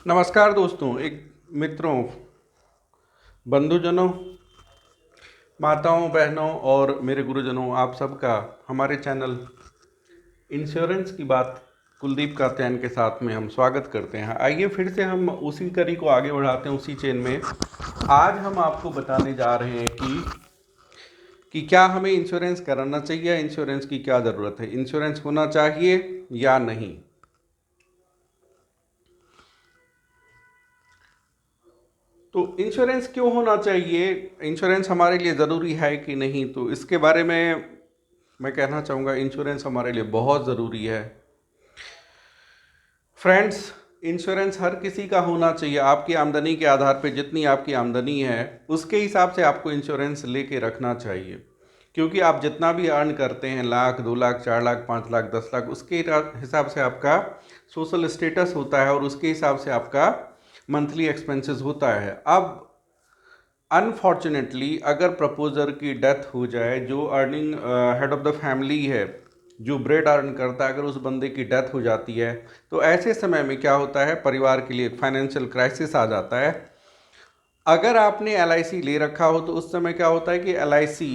नमस्कार दोस्तों, एक मित्रों, बंधुजनों, माताओं, बहनों और मेरे गुरुजनों, आप सबका हमारे चैनल इंश्योरेंस की बात कुलदीप कात्यायन के साथ में हम स्वागत करते हैं। आइए फिर से हम उसी कड़ी को आगे बढ़ाते हैं, उसी चेन में। आज हम आपको बताने जा रहे हैं कि क्या हमें इंश्योरेंस कराना चाहिए, इंश्योरेंस की क्या ज़रूरत है, इंश्योरेंस होना चाहिए या नहीं। तो इंश्योरेंस क्यों होना चाहिए, इंश्योरेंस हमारे लिए ज़रूरी है कि नहीं, तो इसके बारे में मैं कहना चाहूँगा इंश्योरेंस हमारे लिए बहुत ज़रूरी है। फ्रेंड्स, इंश्योरेंस हर किसी का होना चाहिए। आपकी आमदनी के आधार पे, जितनी आपकी आमदनी है उसके हिसाब से आपको इंश्योरेंस लेके रखना चाहिए। क्योंकि आप जितना भी अर्न करते हैं, लाख, 2 लाख, 4 लाख, 5 लाख, 10 लाख, उसके हिसाब से आपका सोशल स्टेटस होता है और उसके हिसाब से आपका मंथली एक्सपेंसेस होता है। अब अनफॉर्चुनेटली अगर प्रपोजर की डेथ हो जाए, जो earning head of the family है, जो ब्रेड अर्न करता है, अगर उस बंदे की डेथ हो जाती है तो ऐसे समय में क्या होता है, परिवार के लिए फाइनेंशियल क्राइसिस आ जाता है। अगर आपने एलआईसी ले रखा हो तो उस समय क्या होता है कि एलआईसी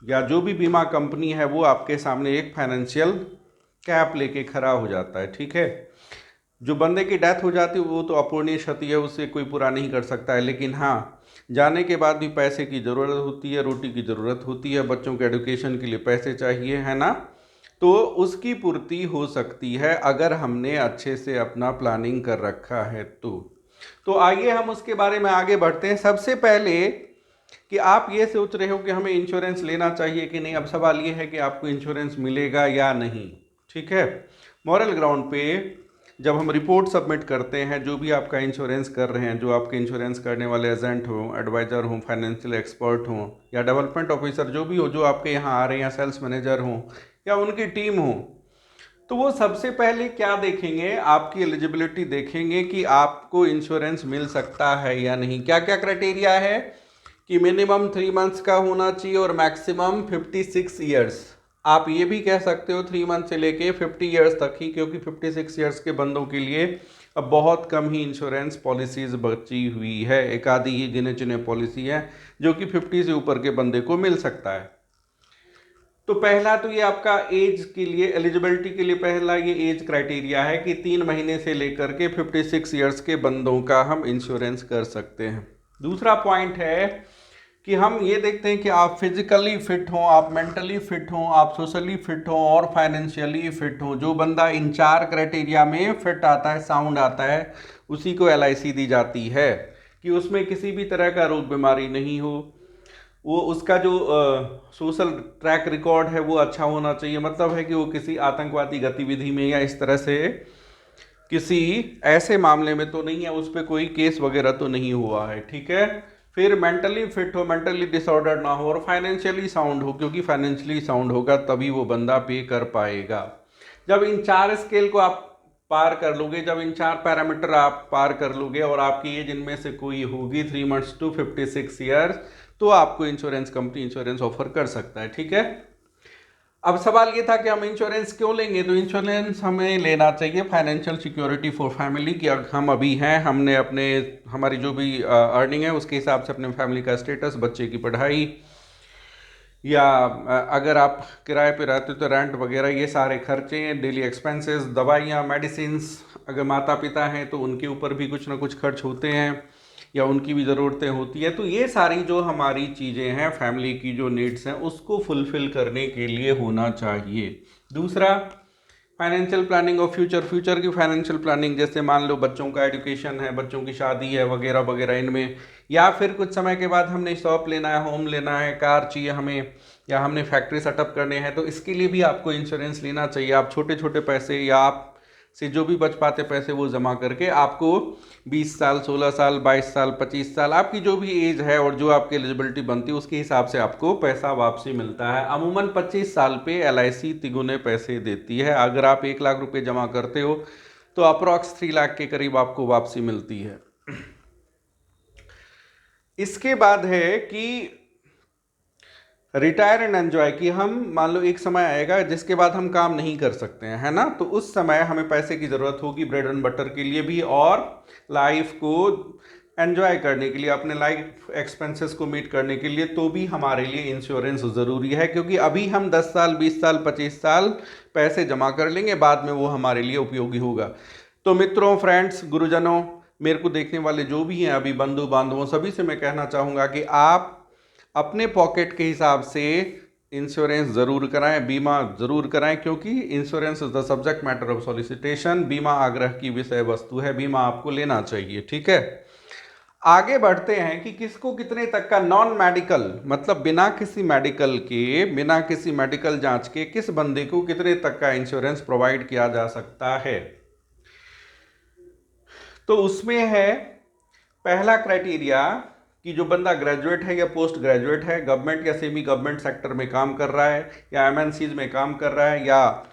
या जो भी बीमा कंपनी है वो आपके सामने एक फाइनेंशियल कैप लेके खड़ा हो जाता है। ठीक है, जो बंदे की डेथ हो जाती है वो तो अपूर्णीय क्षति है, उससे कोई पूरा नहीं कर सकता है। लेकिन हाँ, जाने के बाद भी पैसे की ज़रूरत होती है, रोटी की ज़रूरत होती है, बच्चों के एजुकेशन के लिए पैसे चाहिए, है ना। तो उसकी पूर्ति हो सकती है अगर हमने अच्छे से अपना प्लानिंग कर रखा है तो आइए हम उसके बारे में आगे बढ़ते हैं। सबसे पहले कि आप ये सोच रहे हो कि हमें इंश्योरेंस लेना चाहिए कि नहीं, अब सवाल ये है कि आपको इंश्योरेंस मिलेगा या नहीं। ठीक है, मॉरल ग्राउंड पे जब हम रिपोर्ट सबमिट करते हैं, जो भी आपका इंश्योरेंस कर रहे हैं, जो आपके इंश्योरेंस करने वाले एजेंट हो, एडवाइज़र हो, फाइनेंशियल एक्सपर्ट हो या डेवलपमेंट ऑफिसर जो भी हो, जो आपके यहाँ आ रहे हैं, सेल्स मैनेजर हो या उनकी टीम हो, तो वो सबसे पहले क्या देखेंगे, आपकी एलिजिबिलिटी देखेंगे कि आपको इंश्योरेंस मिल सकता है या नहीं। क्या क्या क्राइटेरिया है कि मिनिमम 3 मंथ्स का होना चाहिए और मैक्सिमम 56 ईयर्स। आप ये भी कह सकते हो 3 मंथ से लेके 50 ईयर्स तक ही, क्योंकि 56 ईयर्स के बंदों के लिए अब बहुत कम ही इंश्योरेंस पॉलिसीज बची हुई है। एक आधी ही गिने चुने पॉलिसी है जो कि 50 से ऊपर के बंदे को मिल सकता है। तो पहला तो ये आपका एज के लिए, एलिजिबिलिटी के लिए पहला ये एज क्राइटेरिया है कि 3 महीने से लेकर के 56 ईयर्स के बंदों का हम इंश्योरेंस कर सकते हैं। दूसरा पॉइंट है कि हम ये देखते हैं कि आप फिजिकली फिट हों, आप मेंटली फिट हों, आप सोशली फिट हों और फाइनेंशियली फिट हों। जो बंदा इन 4 क्राइटेरिया में फिट आता है, साउंड आता है, उसी को एलआईसी दी जाती है। कि उसमें किसी भी तरह का रोग बीमारी नहीं हो, वो उसका जो सोशल ट्रैक रिकॉर्ड है वो अच्छा होना चाहिए। मतलब है कि वो किसी आतंकवादी गतिविधि में या इस तरह से किसी ऐसे मामले में तो नहीं है, उस पर कोई केस वगैरह तो नहीं हुआ है। ठीक है, फिर मेंटली फिट हो, मेंटली डिसऑर्डर ना हो और फाइनेंशियली साउंड हो, क्योंकि फाइनेंशियली साउंड होगा तभी वो बंदा पे कर पाएगा। जब इन 4 स्केल को आप पार कर लोगे, जब इन 4 पैरामीटर आप पार कर लोगे और आपकी एज इनमें से कोई होगी 3 मंथ्स टू 56 ईयर्स, तो आपको इंश्योरेंस कंपनी इंश्योरेंस ऑफर कर सकता है। ठीक है, अब सवाल ये था कि हम इंश्योरेंस क्यों लेंगे। तो इंश्योरेंस हमें लेना चाहिए फाइनेंशियल सिक्योरिटी फॉर फैमिली की। हम अभी हैं, हमने अपने, हमारी जो भी अर्निंग है उसके हिसाब से अपने फैमिली का स्टेटस, बच्चे की पढ़ाई या अगर आप किराए पे रहते हो तो रेंट वगैरह, ये सारे खर्चे, डेली एक्सपेंसेस, दवाइयाँ, मेडिसिन्स, अगर माता पिता हैं तो उनके ऊपर भी कुछ ना कुछ खर्च होते हैं या उनकी भी ज़रूरतें होती है। तो ये सारी जो हमारी चीज़ें हैं, फैमिली की जो नीड्स हैं, उसको फुलफ़िल करने के लिए होना चाहिए। दूसरा, फाइनेंशियल प्लानिंग और फ्यूचर की फाइनेंशियल प्लानिंग, जैसे मान लो बच्चों का एजुकेशन है, बच्चों की शादी है वगैरह वगैरह, इनमें, या फिर कुछ समय के बाद हमने शॉप लेना है, होम लेना है, कार चाहिए हमें, या हमने फैक्ट्री सेटअप करने हैं, तो इसके लिए भी आपको इंश्योरेंस लेना चाहिए। आप छोटे छोटे पैसे या आप से जो भी बच पाते पैसे वो जमा करके आपको 20 साल, 16 साल, 22 साल, 25 साल, आपकी जो भी एज है और जो आपकी एलिजिबिलिटी बनती है उसके हिसाब से आपको पैसा वापसी मिलता है। अमूमन 25 साल पे एलआईसी तिगुने पैसे देती है। अगर आप 1 लाख रुपए जमा करते हो तो अप्रॉक्स 3 लाख के करीब आपको वापसी मिलती है। इसके बाद है कि रिटायर एंड एंजॉय कि हम मान लो एक समय आएगा जिसके बाद हम काम नहीं कर सकते हैं, है ना, तो उस समय हमें पैसे की ज़रूरत होगी ब्रेड एंड बटर के लिए भी, और लाइफ को एंजॉय करने के लिए, अपने लाइफ एक्सपेंसेस को मीट करने के लिए, तो भी हमारे लिए इंश्योरेंस ज़रूरी है, क्योंकि अभी हम 10 साल 20 साल 25 साल पैसे जमा कर लेंगे, बाद में वो हमारे लिए उपयोगी होगा। तो मित्रों, फ्रेंड्स, गुरुजनों, मेरे को देखने वाले जो भी हैं अभी बंधु बांधवों, सभी से मैं कहना चाहूँगा कि आप अपने पॉकेट के हिसाब से इंश्योरेंस ज़रूर कराएं, बीमा ज़रूर कराएं, क्योंकि insurance is the subject matter of solicitation. बीमा आग्रह की विषय वस्तु है, बीमा आपको लेना चाहिए, ठीक है। आगे बढ़ते हैं कि किसको कितने तक का नॉन मेडिकल, मतलब बिना किसी मेडिकल के, बिना किसी मेडिकल जांच के किस बंदे को कितने तक का इंश्योरेंस प्रोवाइड किया जा सकता है। तो उसमें है पहला क्राइटेरिया कि जो बंदा ग्रेजुएट है या पोस्ट ग्रेजुएट है, गवर्नमेंट या सेमी गवर्नमेंट सेक्टर में काम कर रहा है, या एमएनसीज में काम कर रहा है, या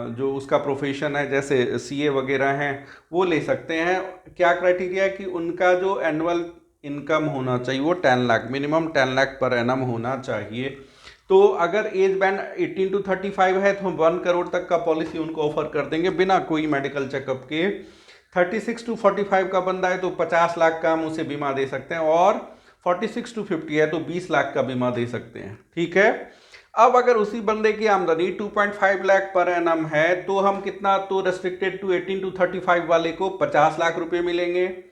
जो उसका प्रोफेशन है जैसे सीए वगैरह हैं, वो ले सकते हैं। क्या क्राइटेरिया है कि उनका जो एनुअल इनकम होना चाहिए वो 10 lakh, minimum 10 lakh per annum होना चाहिए। तो अगर एज बैंड 18 to 35 है तो हम 1 करोड़ तक का पॉलिसी उनको ऑफर कर देंगे बिना कोई मेडिकल चेकअप के। 36 to 45 का बंदा है तो 50 लाख का हम उसे बीमा दे सकते हैं, और 46 to 50 है तो 20 लाख का बीमा दे सकते हैं, ठीक है। अब अगर उसी बंदे की आमदनी 2.5 लाख पर एनम है तो हम कितना, तो रेस्ट्रिक्टेड टू 18 to 35 वाले को 50 लाख रुपए मिलेंगे,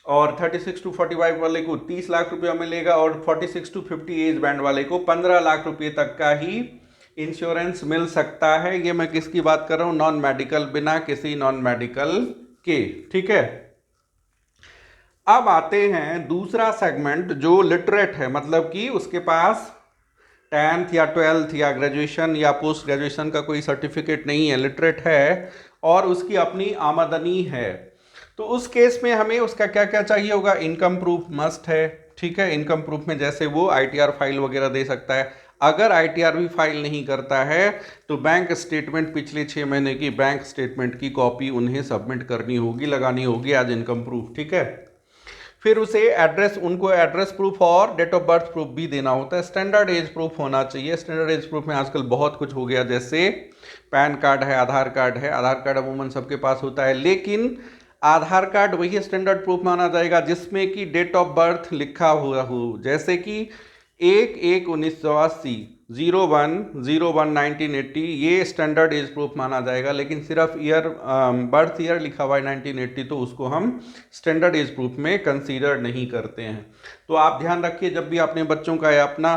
और 36 to 45 वाले को 30 लाख रुपया मिलेगा, और 46 to 50 एज बैंड वाले को 15 लाख रुपए तक का ही इंश्योरेंस मिल सकता है। ये मैं किसकी बात कर रहा हूँ, नॉन मेडिकल, बिना किसी नॉन मेडिकल के, ठीक है। अब आते हैं दूसरा सेगमेंट जो लिटरेट है, मतलब कि उसके पास 10th या 12th या ग्रेजुएशन या पोस्ट ग्रेजुएशन का कोई सर्टिफिकेट नहीं है, लिटरेट है, और उसकी अपनी आमदनी है। तो उस केस में हमें उसका क्या क्या चाहिए होगा, इनकम प्रूफ मस्ट है, ठीक है। इनकम प्रूफ में जैसे वो आईटीआर फाइल वगैरह दे सकता है। अगर आईटीआर भी फाइल नहीं करता है तो बैंक स्टेटमेंट, पिछले 6 महीने की बैंक स्टेटमेंट की कॉपी उन्हें सबमिट करनी होगी, लगानी होगी एज इनकम प्रूफ, ठीक है। फिर उसे एड्रेस, उनको एड्रेस प्रूफ और डेट ऑफ बर्थ प्रूफ भी देना होता है। स्टैंडर्ड एज प्रूफ होना चाहिए। स्टैंडर्ड एज प्रूफ में आजकल बहुत कुछ हो गया, जैसे पैन कार्ड है, आधार कार्ड है। आधार कार्ड अमूमन सबके पास होता है, लेकिन आधार कार्ड वही स्टैंडर्ड प्रूफ माना जाएगा जिसमें कि डेट ऑफ बर्थ लिखा हुआ हो, जैसे कि 1/1/1980, 01/01/1980, ये स्टैंडर्ड एज प्रूफ माना जाएगा। लेकिन सिर्फ ईयर, बर्थ ईयर लिखा हुआ है 1980, तो उसको हम स्टैंडर्ड एज प्रूफ में कंसीडर नहीं करते हैं। तो आप ध्यान रखिए, जब भी अपने बच्चों का या अपना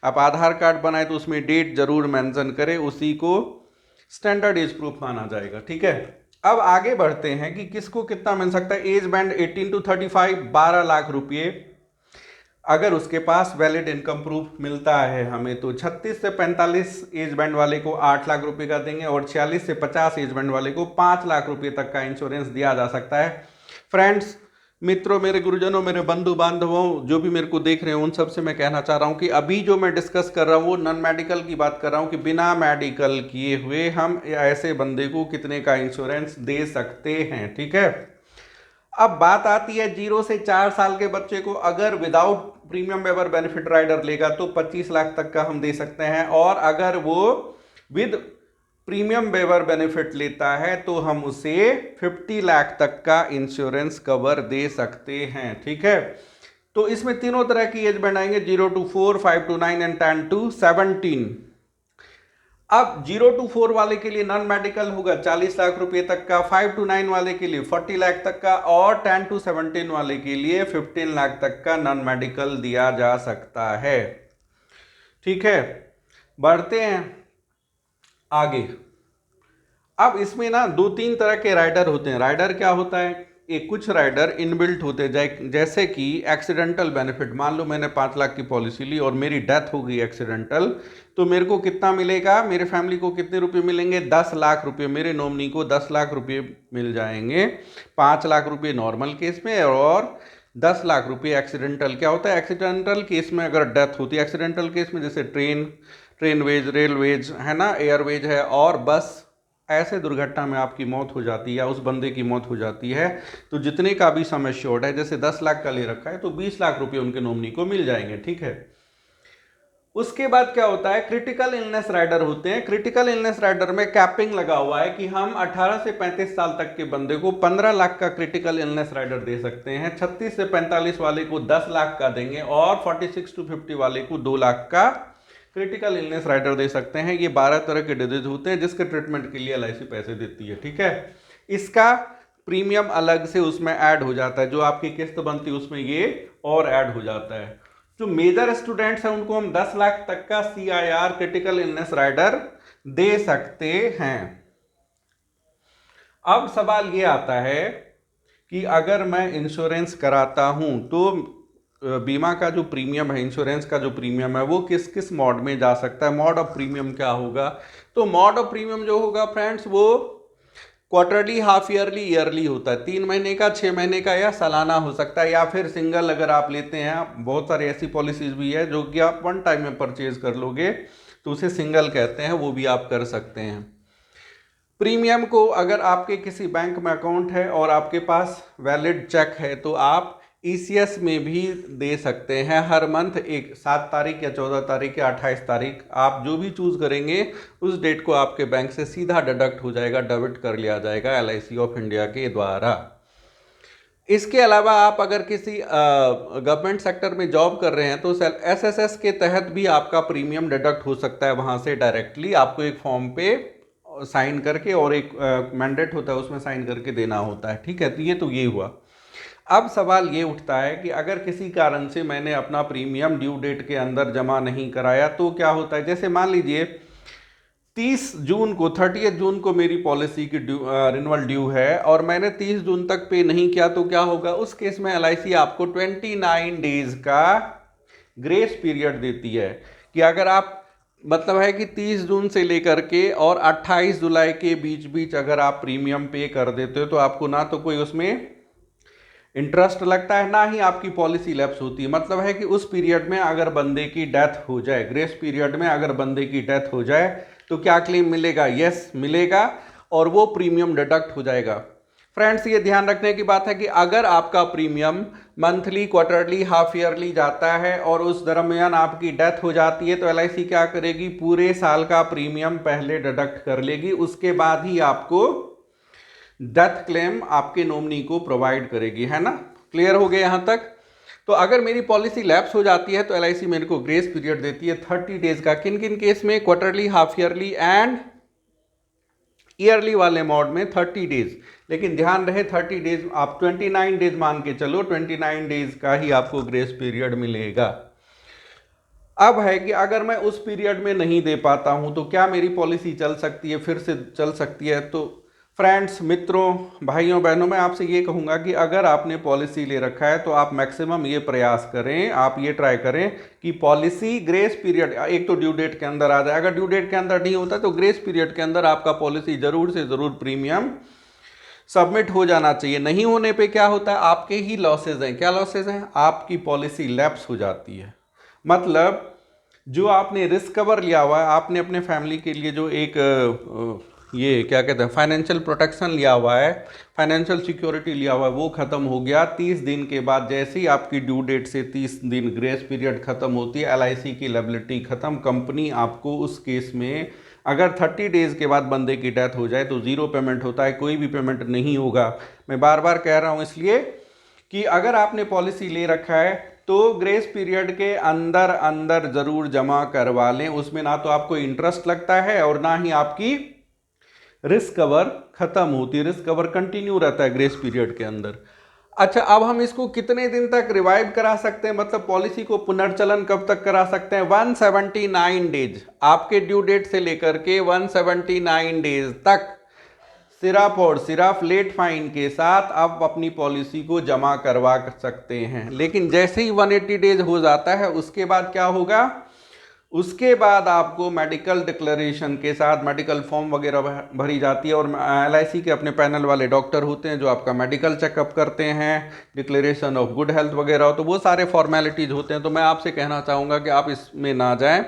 आप आधार कार्ड बनाए तो उसमें डेट जरूर मेंशन करें, उसी को स्टैंडर्ड एज प्रूफ माना जाएगा, ठीक है। अब आगे बढ़ते हैं कि किसको कितना मिल सकता है। एज बैंड 18 to 35, 12 लाख रुपये अगर उसके पास वैलिड इनकम प्रूफ मिलता है हमें, तो 36 से 45 एज बैंड वाले को 8 लाख रुपए का देंगे, और 46 से 50 एज बैंड वाले को 5 लाख रुपए तक का इंश्योरेंस दिया जा सकता है। फ्रेंड्स, मित्रों, मेरे गुरुजनों, मेरे बंधु बांधवों, जो भी मेरे को देख रहे हैं, उन सब से मैं कहना चाह रहा हूँ कि अभी जो मैं डिस्कस कर रहा हूँ वो नॉन मेडिकल की बात कर रहा हूँ कि बिना मेडिकल किए हुए हम ऐसे बंदे को कितने का इंश्योरेंस दे सकते हैं, ठीक है। अब बात आती है 0 से 4 साल के बच्चे को अगर without premium waiver benefit rider लेगा तो 25 लाख तक का हम दे सकते हैं, और अगर वो विद प्रीमियम वेवर बेनिफिट लेता है तो हम उसे 50 लाख तक का इंश्योरेंस कवर दे सकते हैं, ठीक है। तो इसमें तीनों तरह की एज बैंड आएंगे, 0 to 4, 5 to 9 एंड 10 to 17। अब 0 to 4 वाले के लिए नॉन मेडिकल होगा 40 लाख रुपए तक का, 5 to 9 वाले के लिए 40 लाख तक का, और 10 to 17 वाले के लिए 15 लाख तक का नॉन मेडिकल दिया जा सकता है, ठीक है। बढ़ते हैं आगे। अब इसमें ना 2-3 तरह के राइडर होते हैं। राइडर क्या होता है, एक कुछ राइडर इनबिल्ट होते हैं, जैसे कि एक्सीडेंटल बेनिफिट। मान लो मैंने 5 लाख की पॉलिसी ली और मेरी डेथ हो गई एक्सीडेंटल, तो मेरे को कितना मिलेगा, मेरे फैमिली को कितने रुपए मिलेंगे, 10 लाख रुपए। मेरे नॉमिनी को 10 लाख रुपए मिल जाएंगे। 5 लाख रुपए नॉर्मल केस में और 10 लाख रुपए एक्सीडेंटल। क्या होता है एक्सीडेंटल केस में, अगर डेथ होती है एक्सीडेंटल केस में, जैसे ट्रेनवेज, रेलवेज है ना, एयरवेज है, और बस ऐसे दुर्घटना में आपकी मौत हो जाती है या उस बंदे की मौत हो जाती है, तो जितने का भी सम एश्योर्ड है, जैसे 10 लाख का ले रखा है तो 20 लाख रुपए उनके नॉमिनी को मिल जाएंगे, ठीक है। उसके बाद क्या होता है, क्रिटिकल इलनेस राइडर होते हैं। क्रिटिकल इलनेस राइडर में कैपिंग लगा हुआ है कि हम 18 से 35 साल तक के बंदे को 15 लाख का क्रिटिकल इलनेस राइडर दे सकते हैं, 36 से 45 वाले को 10 लाख का देंगे और 46 टू 50 वाले को 2 लाख का क्रिटिकल इलनेस राइडर दे सकते हैं। ये 12 तरह के डिजीज होते हैं जिसके ट्रीटमेंट के लिए एलआईसी पैसे देती है, ठीक है। इसका प्रीमियम अलग से उसमें ऐड हो जाता है, जो आपकी किस्त बनती है उसमें ये और ऐड हो जाता है। जो मेजर स्टूडेंट्स हैं उनको हम 10 लाख तक का CIR क्रिटिकल इलनेस राइडर दे सकते हैं। अब सवाल ये आता है कि अगर मैं इंश्योरेंस कराता हूं तो बीमा का जो प्रीमियम है, इंश्योरेंस का जो प्रीमियम है वो किस किस मोड में जा सकता है, मोड ऑफ प्रीमियम क्या होगा। तो मोड ऑफ प्रीमियम जो होगा फ्रेंड्स वो क्वार्टरली, हाफ ईयरली, ईयरली होता है। 3 महीने का, 6 महीने का या सालाना हो सकता है, या फिर सिंगल अगर आप लेते हैं। बहुत सारी ऐसी पॉलिसीज भी है जो कि आप वन टाइम में परचेज कर लोगे तो उसे सिंगल कहते हैं, वो भी आप कर सकते हैं। प्रीमियम को अगर आपके किसी बैंक में अकाउंट है और आपके पास वैलिड चेक है तो आप ECS में भी दे सकते हैं। हर मंथ एक 7 तारीख या 14 तारीख या 28 तारीख आप जो भी चूज़ करेंगे उस डेट को आपके बैंक से सीधा डिडक्ट हो जाएगा, डेबिट कर लिया जाएगा LIC ऑफ इंडिया के द्वारा। इसके अलावा आप अगर किसी गवर्नमेंट सेक्टर में जॉब कर रहे हैं तो SSS के तहत भी आपका प्रीमियम डिडक्ट हो सकता है वहाँ से डायरेक्टली। आपको एक फॉर्म पे साइन करके और एक मैंडेट होता है उसमें साइन करके देना होता है, ठीक है। तो ये हुआ। अब सवाल ये उठता है कि अगर किसी कारण से मैंने अपना प्रीमियम ड्यू डेट के अंदर जमा नहीं कराया तो क्या होता है। जैसे मान लीजिए 30 जून को, 30 जून को मेरी पॉलिसी की रिन्यूअल ड्यू है और मैंने 30 जून तक पे नहीं किया तो क्या होगा। उस केस में LIC आपको 29 डेज का ग्रेस पीरियड देती है कि अगर आप, मतलब है कि 30 जून से लेकर के और 28 जुलाई के बीच बीच अगर आप प्रीमियम पे कर देते हो तो आपको ना तो कोई उसमें इंटरेस्ट लगता है ना ही आपकी पॉलिसी लैप्स होती है। मतलब है कि उस पीरियड में अगर बंदे की डेथ हो जाए, ग्रेस पीरियड में अगर बंदे की डेथ हो जाए तो क्या क्लेम मिलेगा, यस मिलेगा और वो प्रीमियम डिडक्ट हो जाएगा। फ्रेंड्स ये ध्यान रखने की बात है कि अगर आपका premium monthly, quarterly, half yearly जाता है और उस दरमियान आपकी डेथ हो जाती है तो LIC क्या करेगी, पूरे साल का प्रीमियम पहले डिडक्ट कर लेगी, उसके बाद ही आपको डेथ क्लेम आपके नॉमिनी को प्रोवाइड करेगी, है ना। क्लियर हो गया यहाँ तक। तो अगर मेरी पॉलिसी लैप्स हो जाती है तो LIC मेरे को ग्रेस पीरियड देती है 30 डेज का। किन किन केस में, quarterly, half yearly and yearly वाले मोड में 30 डेज। लेकिन ध्यान रहे 30 डेज आप 29 डेज मान के चलो, 29 डेज का ही आपको ग्रेस पीरियड मिलेगा। अब है कि अगर मैं उस पीरियड में नहीं दे पाता हूं तो क्या मेरी पॉलिसी चल सकती है, फिर से चल सकती है। तो फ्रेंड्स, मित्रों, भाइयों बहनों, मैं आपसे ये कहूँगा कि अगर आपने पॉलिसी ले रखा है तो आप मैक्सिमम ये प्रयास करें, आप ये ट्राई करें कि पॉलिसी ग्रेस पीरियड एक तो ड्यू डेट के अंदर आ जाए। अगर ड्यू डेट के अंदर नहीं होता तो ग्रेस पीरियड के अंदर आपका पॉलिसी ज़रूर से ज़रूर प्रीमियम सबमिट हो जाना चाहिए। नहीं होने पे क्या होता है, आपके ही लॉसेज हैं। क्या लॉसेज हैं, आपकी पॉलिसी लैप्स हो जाती है। मतलब जो आपने रिस्क कवर लिया हुआ है, आपने अपने फैमिली के लिए जो एक ये क्या कहते हैं फाइनेंशियल प्रोटेक्शन लिया हुआ है, फाइनेंशियल सिक्योरिटी लिया हुआ है, वो ख़त्म हो गया 30 दिन के बाद। जैसे ही आपकी ड्यू डेट से 30 दिन ग्रेस पीरियड ख़त्म होती है, LIC की लायबिलिटी ख़त्म। कंपनी आपको उस केस में अगर 30 डेज़ के बाद बंदे की डेथ हो जाए तो ज़ीरो पेमेंट होता है, कोई भी पेमेंट नहीं होगा। मैं बार बार कह रहा हूँ इसलिए कि अगर आपने पॉलिसी ले रखा है तो ग्रेस पीरियड के अंदर अंदर ज़रूर जमा करवा लें। उसमें ना तो आपको इंटरेस्ट लगता है और ना ही आपकी रिस्क कवर खत्म होती है। रिस्क कवर कंटिन्यू रहता है ग्रेस पीरियड के अंदर। अच्छा, अब हम इसको कितने दिन तक रिवाइव करा सकते हैं, मतलब पॉलिसी को पुनर्चलन कब तक करा सकते हैं। 179 डेज, आपके ड्यू डेट से लेकर के 179 डेज तक सिर्फ और सिर्फ लेट फाइन के साथ आप अपनी पॉलिसी को जमा करवा सकते हैं। लेकिन जैसे ही 180 डेज हो जाता है उसके बाद क्या होगा, उसके बाद आपको मेडिकल डिक्लेरेशन के साथ मेडिकल फॉर्म वगैरह भरी जाती है और LIC के अपने पैनल वाले डॉक्टर होते हैं जो आपका मेडिकल चेकअप करते हैं, डिक्लेरेशन ऑफ गुड हेल्थ वगैरह, तो वो सारे फॉर्मेलिटीज़ होते हैं। तो मैं आपसे कहना चाहूँगा कि आप इसमें ना जाएं।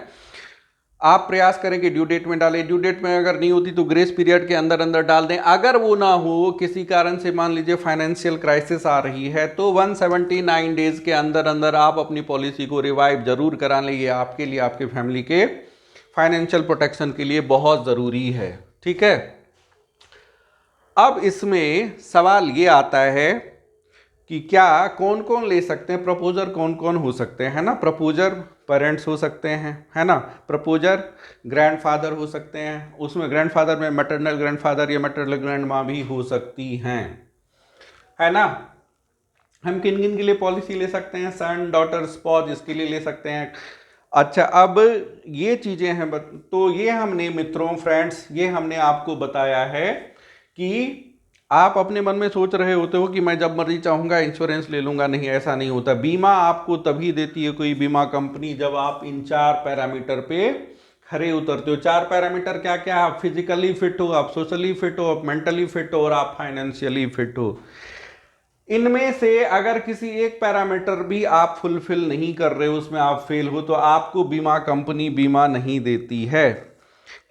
आप प्रयास करें कि ड्यू डेट में डालें, ड्यू डेट में अगर नहीं होती तो ग्रेस पीरियड के अंदर अंदर डाल दें। अगर वो ना हो, किसी कारण से मान लीजिए फाइनेंशियल क्राइसिस आ रही है, तो 179 डेज के अंदर अंदर आप अपनी पॉलिसी को रिवाइव जरूर करा लें। ये आपके लिए, आपके फैमिली के फाइनेंशियल प्रोटेक्शन के लिए बहुत ज़रूरी है। ठीक है, अब इसमें सवाल ये आता है कि क्या कौन कौन ले सकते हैं, प्रपोजर कौन कौन हो सकते हैं, है ना। प्रपोजर पेरेंट्स हो सकते हैं, है ना। प्रपोजर ग्रैंडफादर हो सकते हैं, उसमें ग्रैंडफादर में मैटरनल ग्रैंडफादर या मैटरनल ग्रैंड माँ भी हो सकती हैं, है ना। हम किन किन के लिए पॉलिसी ले सकते हैं, सन, डॉटर, स्पाउस, इसके लिए ले सकते हैं। अच्छा, अब ये चीज़ें हैं, तो ये हमने मित्रों, फ्रेंड्स, ये हमने आपको बताया है कि आप अपने मन में सोच रहे होते हो कि मैं जब मर्जी चाहूँगा इंश्योरेंस ले लूँगा। नहीं, ऐसा नहीं होता। बीमा आपको तभी देती है कोई बीमा कंपनी जब आप इन 4 पैरामीटर पे खरे उतरते हो। 4 पैरामीटर क्या क्या? आप फिजिकली फिट हो, आप सोशली फिट हो, आप मेंटली फिट हो और आप फाइनेंशियली फिट हो। इनमें से अगर किसी एक पैरामीटर भी आप फुलफिल नहीं कर रहे हो, उसमें आप फेल हो, तो आपको बीमा कंपनी बीमा नहीं देती है।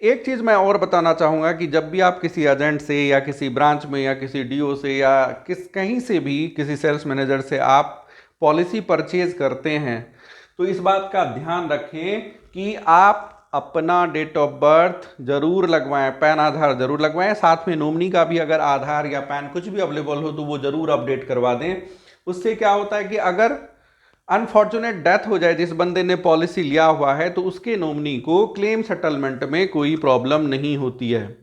एक चीज़ मैं और बताना चाहूँगा कि जब भी आप किसी एजेंट से या किसी ब्रांच में या किसी डीओ से या कहीं से भी किसी सेल्स मैनेजर से आप पॉलिसी परचेज करते हैं, तो इस बात का ध्यान रखें कि आप अपना डेट ऑफ बर्थ जरूर लगवाएं, पैन आधार जरूर लगवाएं, साथ में नॉमिनी का भी अगर आधार या पैन कुछ भी अवेलेबल हो तो वो जरूर अपडेट करवा दें। उससे क्या होता है कि अगर अनफॉर्चुनेट डेथ हो जाए जिस बंदे ने पॉलिसी लिया हुआ है, तो उसके नॉमिनी को क्लेम सेटलमेंट में कोई प्रॉब्लम नहीं होती है।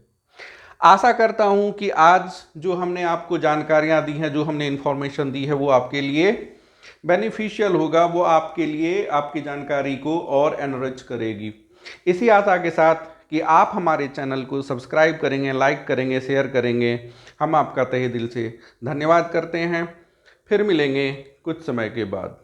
आशा करता हूं कि आज जो हमने आपको जानकारियां दी हैं, जो हमने इंफॉर्मेशन दी है, वो आपके लिए बेनिफिशियल होगा, वो आपके लिए आपकी जानकारी को और एनरिच करेगी। इसी आशा के साथ कि आप हमारे चैनल को सब्सक्राइब करेंगे, लाइक करेंगे, शेयर करेंगे, हम आपका तहे दिल से धन्यवाद करते हैं। फिर मिलेंगे कुछ समय के बाद।